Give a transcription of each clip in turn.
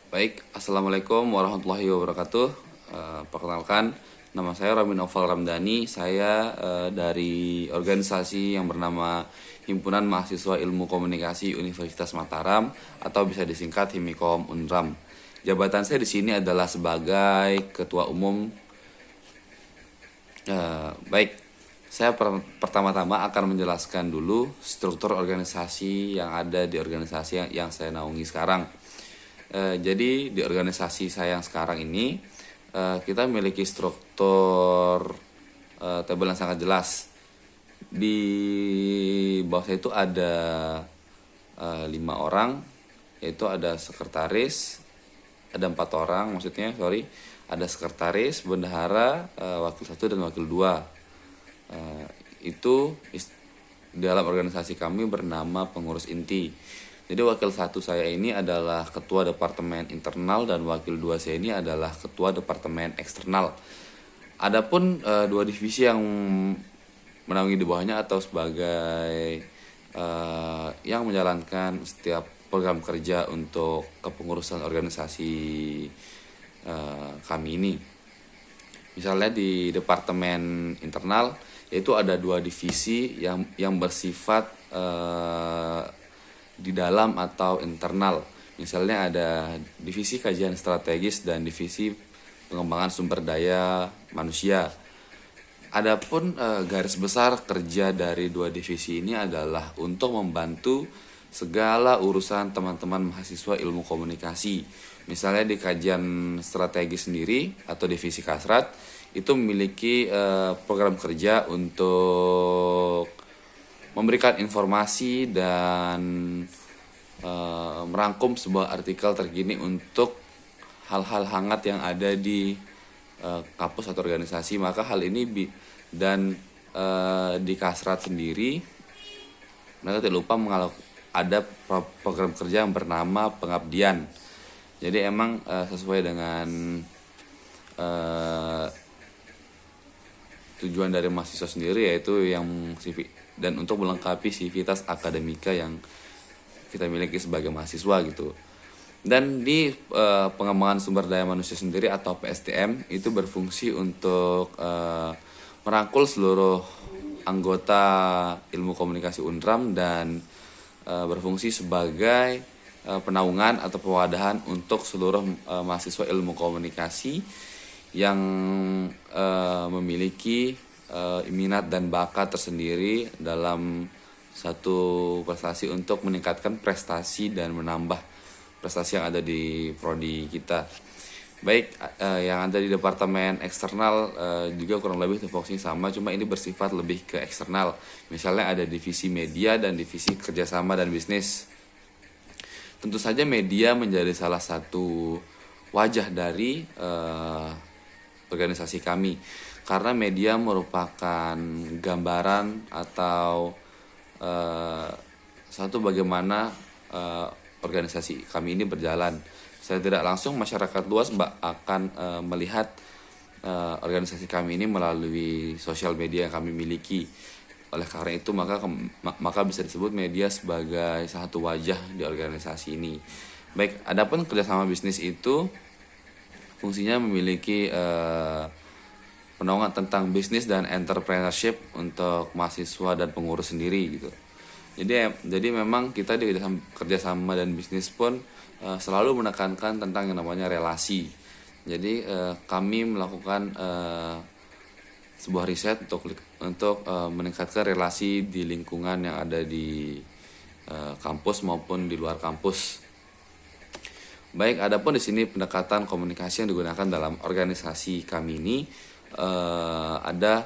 Baik, Assalamualaikum warahmatullahi wabarakatuh. Perkenalkan, nama saya Ramin Noval Ramdhani. Saya dari organisasi yang bernama Himpunan Mahasiswa Ilmu Komunikasi Universitas Mataram atau bisa disingkat Himikom Unram. Jabatan saya di sini adalah sebagai Ketua Umum. Baik, saya pertama-tama akan menjelaskan dulu struktur organisasi yang ada di organisasi yang saya naungi sekarang. Jadi di organisasi saya yang sekarang ini kita memiliki struktur tabel yang sangat jelas. Di bawah saya itu ada 5 orang, yaitu ada sekretaris, ada 4 orang maksudnya, ada sekretaris, bendahara, wakil 1 dan wakil 2. Itu dalam organisasi kami bernama pengurus inti. Jadi wakil 1 saya ini adalah ketua departemen internal dan wakil 2 saya ini adalah ketua departemen eksternal. Adapun 2 divisi yang menaungi di bawahnya atau sebagai yang menjalankan setiap program kerja untuk kepengurusan organisasi kami ini. Misalnya di departemen internal yaitu ada 2 divisi yang bersifat di dalam atau internal. Misalnya ada divisi kajian strategis dan divisi pengembangan sumber daya manusia. Adapun garis besar kerja dari 2 divisi ini adalah untuk membantu segala urusan teman-teman mahasiswa ilmu komunikasi. Misalnya di kajian strategis sendiri atau divisi Kasrat itu memiliki program kerja untuk memberikan informasi dan merangkum sebuah artikel terkini untuk hal-hal hangat yang ada di kampus atau organisasi. Maka hal ini di Kasrat sendiri mereka tidak lupa ada program kerja yang bernama pengabdian. Jadi emang sesuai dengan tujuan dari mahasiswa sendiri, yaitu yang dan untuk melengkapi sivitas akademika yang kita miliki sebagai mahasiswa gitu. Dan di pengembangan sumber daya manusia sendiri atau PSDM itu berfungsi untuk merangkul seluruh anggota ilmu komunikasi Unram dan berfungsi sebagai penaungan atau pewadahan untuk seluruh mahasiswa ilmu komunikasi yang memiliki minat dan bakat tersendiri dalam satu prestasi untuk meningkatkan prestasi dan menambah prestasi yang ada di prodi kita. Baik, yang ada di departemen eksternal juga kurang lebih tupoksinya sama, cuma ini bersifat lebih ke eksternal. Misalnya ada divisi media dan divisi kerjasama dan bisnis. Tentu saja media menjadi salah satu wajah dari organisasi kami, karena media merupakan gambaran atau satu bagaimana organisasi kami ini berjalan. Saya tidak langsung masyarakat luas akan melihat organisasi kami ini melalui sosial media yang kami miliki. Oleh karena itu maka bisa disebut media sebagai salah satu wajah di organisasi ini. Baik, adapun kerjasama bisnis itu fungsinya memiliki penaungan tentang bisnis dan entrepreneurship untuk mahasiswa dan pengurus sendiri gitu. Jadi memang kita di kerjasama dan bisnis pun selalu menekankan tentang yang namanya relasi. Jadi kami melakukan sebuah riset untuk meningkatkan relasi di lingkungan yang ada di kampus maupun di luar kampus. Baik, adapun di sini pendekatan komunikasi yang digunakan dalam organisasi kami ini ada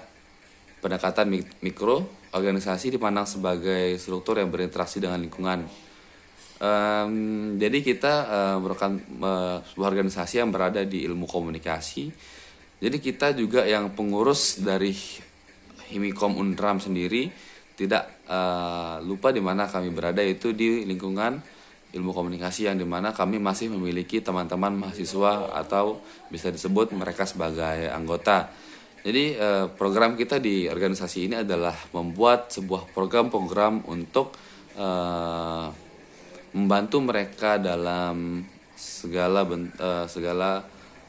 pendekatan mikro. Organisasi dipandang sebagai struktur yang berinteraksi dengan lingkungan. Jadi kita merupakan sebuah organisasi yang berada di ilmu komunikasi. Jadi kita juga yang pengurus dari Himikom Unram sendiri tidak lupa di mana kami berada, yaitu di lingkungan ilmu komunikasi yang dimana kami masih memiliki teman-teman mahasiswa atau bisa disebut mereka sebagai anggota. Jadi program kita di organisasi ini adalah membuat sebuah program-program untuk membantu mereka dalam segala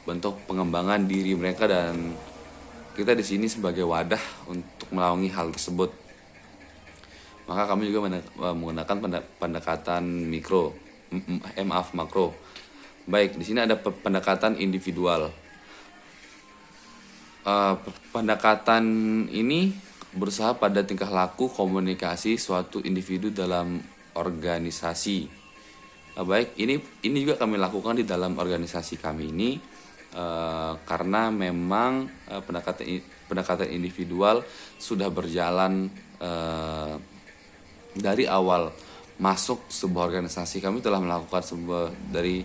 bentuk pengembangan diri mereka, dan kita di sini sebagai wadah untuk menaungi hal tersebut. Maka kami juga menggunakan pendekatan makro. Baik, di sini ada pendekatan individual. Pendekatan ini berusaha pada tingkah laku komunikasi suatu individu dalam organisasi. Baik, ini juga kami lakukan di dalam organisasi kami ini, karena memang pendekatan individual sudah berjalan dari awal masuk sebuah organisasi. Kami telah melakukan dari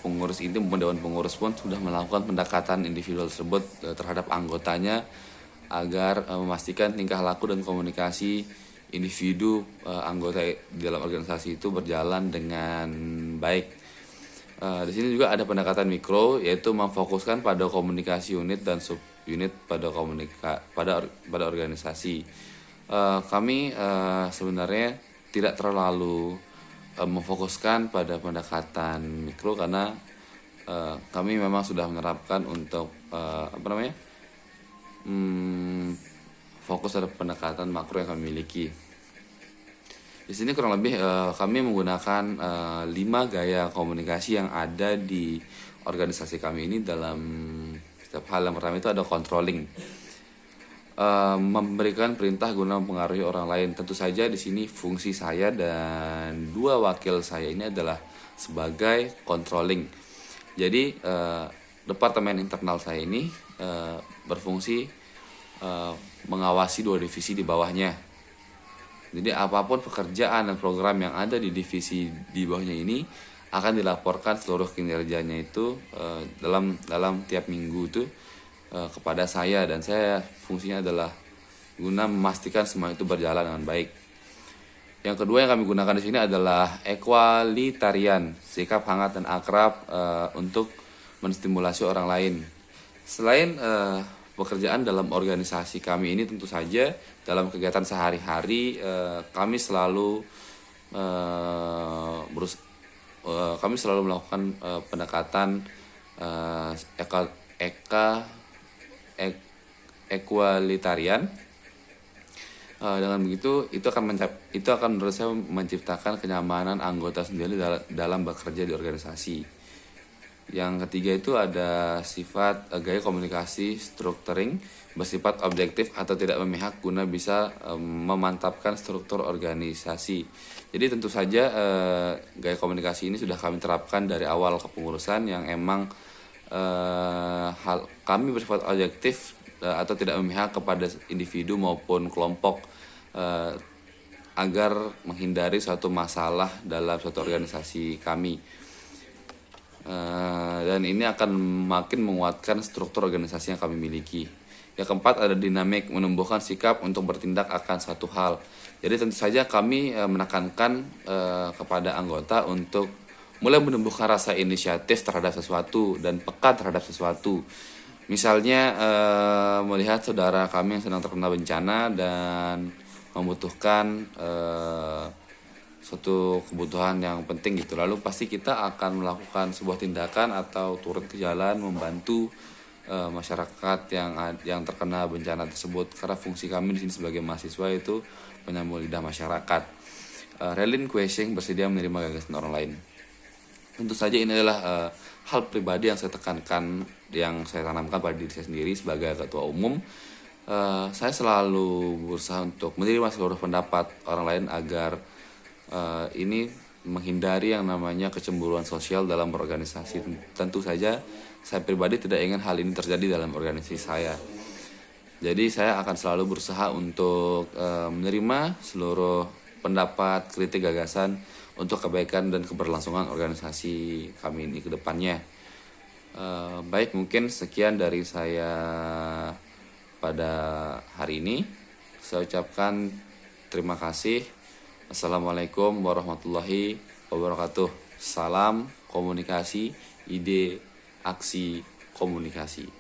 pengurus inti maupun dewan pengurus pun sudah melakukan pendekatan individual tersebut terhadap anggotanya, agar memastikan tingkah laku dan komunikasi individu anggota di dalam organisasi itu berjalan dengan baik. Di sini juga ada pendekatan mikro, yaitu memfokuskan pada komunikasi unit dan subunit pada organisasi. Kami sebenarnya tidak terlalu memfokuskan pada pendekatan mikro, karena kami memang sudah menerapkan untuk fokus pada pendekatan makro yang kami miliki. Di sini kurang lebih kami menggunakan 5 gaya komunikasi yang ada di organisasi kami ini dalam setiap hal. Yang pertama itu ada controlling, memberikan perintah guna mempengaruhi orang lain. Tentu saja di sini fungsi saya dan 2 wakil saya ini adalah sebagai controlling. Jadi departemen internal saya ini berfungsi mengawasi 2 divisi di bawahnya. Jadi apapun pekerjaan dan program yang ada di divisi di bawahnya ini akan dilaporkan seluruh kinerjanya itu dalam tiap minggu itu kepada saya, dan saya fungsinya adalah guna memastikan semua itu berjalan dengan baik. Yang kedua yang kami gunakan di sini adalah equalitarian, sikap hangat dan akrab untuk menstimulasi orang lain. Selain pekerjaan dalam organisasi kami ini, tentu saja dalam kegiatan sehari-hari kami selalu melakukan pendekatan equalitarian. Dengan begitu itu akan menurut saya menciptakan kenyamanan anggota sendiri dalam bekerja di organisasi. Yang ketiga itu ada sifat gaya komunikasi structuring, bersifat objektif atau tidak memihak guna bisa memantapkan struktur organisasi. Jadi tentu saja gaya komunikasi ini sudah kami terapkan dari awal kepengurusan, yang emang kami bersifat objektif atau tidak memihak kepada individu maupun kelompok, agar menghindari suatu masalah dalam suatu organisasi kami. Dan ini akan makin menguatkan struktur organisasi yang kami miliki. Yang keempat ada dinamik, menumbuhkan sikap untuk bertindak akan satu hal. Jadi tentu saja kami menekankan kepada anggota untuk mulai menumbuhkan rasa inisiatif terhadap sesuatu dan peka terhadap sesuatu. Misalnya melihat saudara kami yang sedang terkena bencana dan membutuhkan suatu kebutuhan yang penting gitu, lalu pasti kita akan melakukan sebuah tindakan atau turun ke jalan membantu masyarakat yang terkena bencana tersebut, karena fungsi kami di sini sebagai mahasiswa itu menyambung lidah masyarakat. Relinquishing, bersedia menerima gagasan orang lain. Tentu saja ini adalah hal pribadi yang saya tekankan, yang saya tanamkan pada diri saya sendiri sebagai ketua umum. Saya selalu berusaha untuk menerima seluruh pendapat orang lain agar ini menghindari yang namanya kecemburuan sosial dalam berorganisasi. Tentu saja saya pribadi tidak ingin hal ini terjadi dalam organisasi saya. Jadi saya akan selalu berusaha untuk menerima seluruh pendapat, kritik, gagasan untuk kebaikan dan keberlangsungan organisasi kami ini ke depannya. Baik, mungkin sekian dari saya pada hari ini. Saya ucapkan terima kasih. Assalamualaikum warahmatullahi wabarakatuh. Salam komunikasi, ide, aksi, komunikasi.